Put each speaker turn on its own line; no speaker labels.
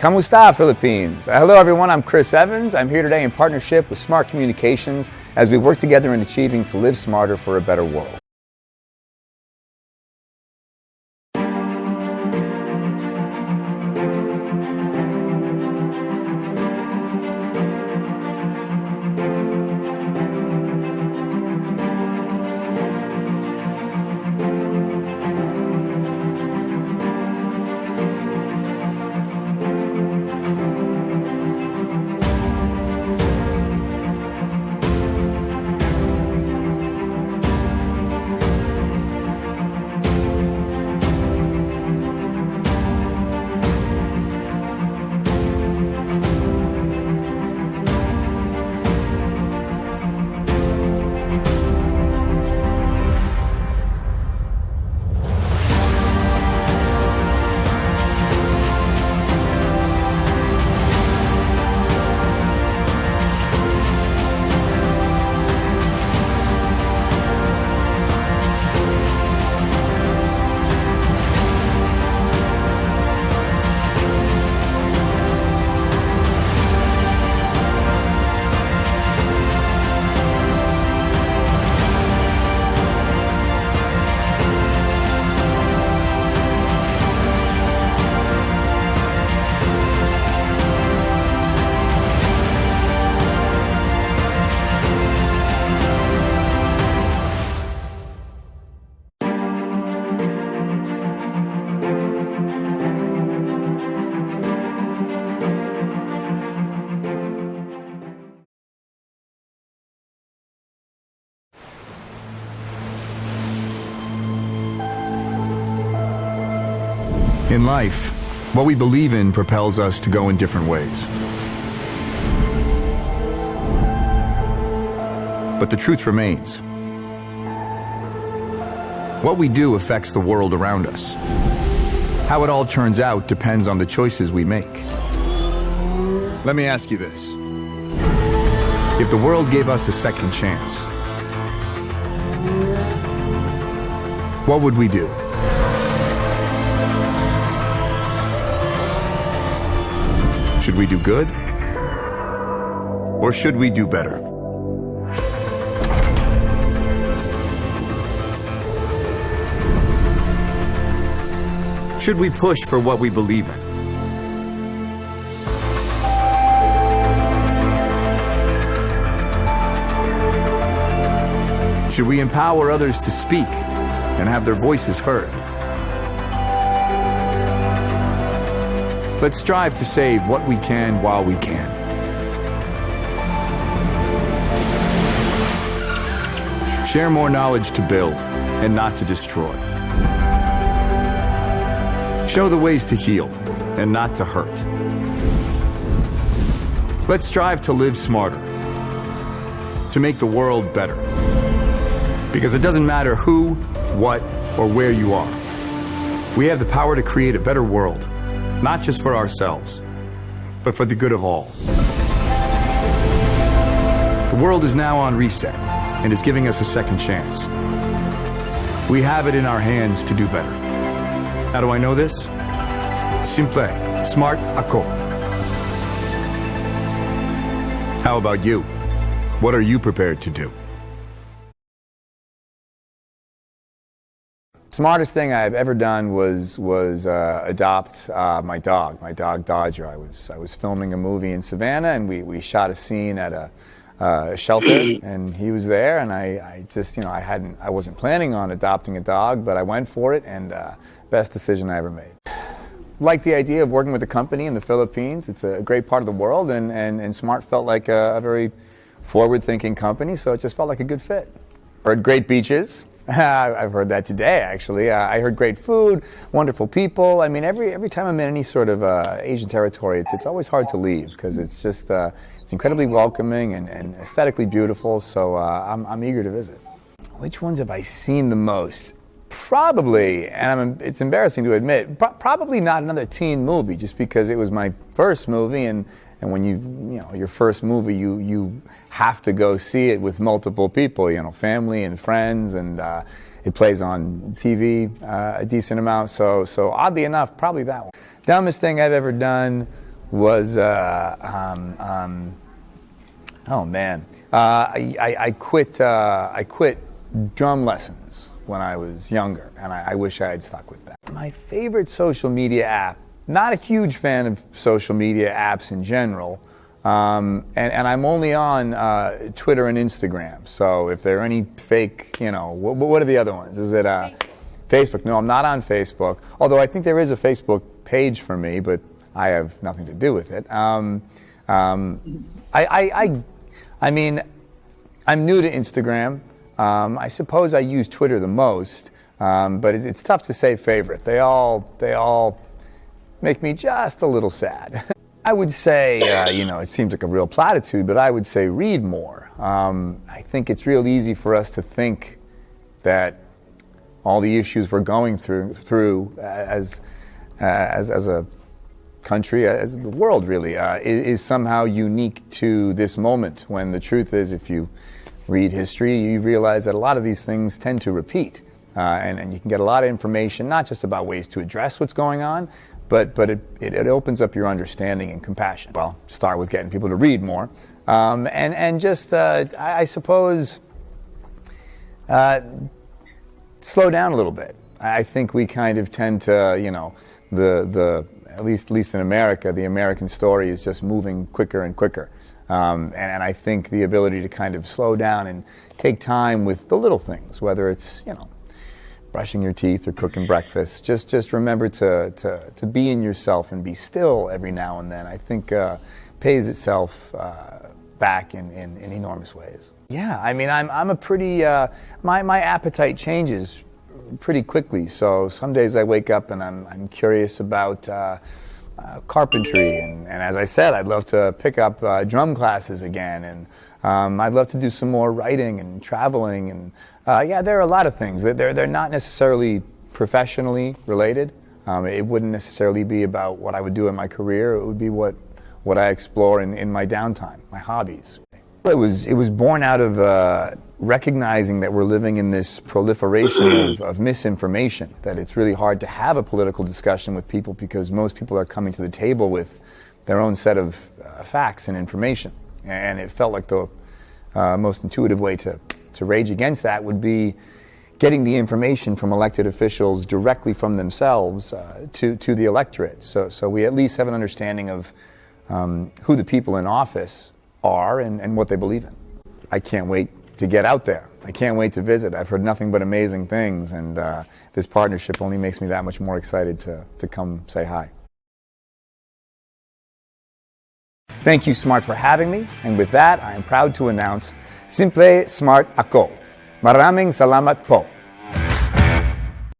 Kamusta, Philippines? Hello everyone, I'm Chris Evans. I'm here today in partnership with Smart Communications as we work together in achieving to live smarter for a better world.
In life, what we believe in propels us to go in different ways. But the truth remains. What we do affects the world around us. How it all turns out depends on the choices we make. Let me ask you this. If the world gave us a second chance, what would we do? Should we do good? Or should we do better? Should we push for what we believe in? Should we empower others to speak and have their voices heard? Let's strive to save what we can while we can. Share more knowledge to build and not to destroy. Show the ways to heal and not to hurt. Let's strive to live smarter, to make the world better. Because it doesn't matter who, what, or where you are. We have the power to create a better world. Not just for ourselves, but for the good of all. The world is now on reset and is giving us a second chance. We have it in our hands to do better. How do I know this? Simple, smart ako. How about you? What are you prepared to do?
Smartest thing I've ever done was adopt my dog Dodger. I was filming a movie in Savannah, and we shot a scene at a shelter, and he was there, and I just, you know, I wasn't planning on adopting a dog, but I went for it, and best decision I ever made. Like the idea of working with a company in the Philippines. It's a great part of the world, and Smart felt like a very forward-thinking company, so it just felt like a good fit. Heard great beaches. I've heard that today, actually. I heard great food, wonderful people. I mean, every time I'm in any sort of Asian territory, it's always hard to leave because it's just it's incredibly welcoming and aesthetically beautiful. So I'm eager to visit. Which ones have I seen the most? Probably, and it's embarrassing to admit, probably not another teen movie, just because it was my first movie, and when you know your first movie, you have to go see it with multiple people, you know, family and friends, and it plays on TV a decent amount. So oddly enough, probably that one. Dumbest thing I've ever done was oh man, I quit drum lessons when I was younger, and I wish I had stuck with that. My favorite social media app, not a huge fan of social media apps in general, and I'm only on Twitter and Instagram, so if there are any fake, what are the other ones? Is it Facebook? No, I'm not on Facebook, although I think there is a Facebook page for me, but I have nothing to do with it. I mean, I'm new to Instagram. I suppose I use Twitter the most, but it's tough to say favorite. They all make me just a little sad. I would say, it seems like a real platitude, but I would say read more. I think it's real easy for us to think that all the issues we're going through as a country, as the world really, is somehow unique to this moment, when the truth is, if you read history, you realize that a lot of these things tend to repeat, and you can get a lot of information, not just about ways to address what's going on, but it opens up your understanding and compassion. Well, start with getting people to read more, and just, I suppose, slow down a little bit. I think we kind of tend to, at least in America, the American story is just moving quicker and quicker. And I think the ability to kind of slow down and take time with the little things, whether it's, brushing your teeth or cooking breakfast, just remember to be in yourself and be still every now and then, I think pays itself back in enormous ways. Yeah, I mean, I'm a pretty, my appetite changes pretty quickly. So some days I wake up and I'm curious about carpentry, and as I said, I'd love to pick up drum classes again, and I'd love to do some more writing and traveling, and there are a lot of things. They're not necessarily professionally related. It wouldn't necessarily be about what I would do in my career. It would be what I explore in my downtime, my hobbies. It was born out of recognizing that we're living in this proliferation of misinformation, that it's really hard to have a political discussion with people because most people are coming to the table with their own set of facts and information. And it felt like the most intuitive way to rage against that would be getting the information from elected officials directly from themselves to the electorate. So we at least have an understanding of who the people in office are and what they believe in. I can't wait to get out there. I can't wait to visit. I've heard nothing but amazing things, and this partnership only makes me that much more excited to come say hi. Thank you, Smart, for having me, and with that, I am proud to announce Simple Smart Ako. Maraming salamat po.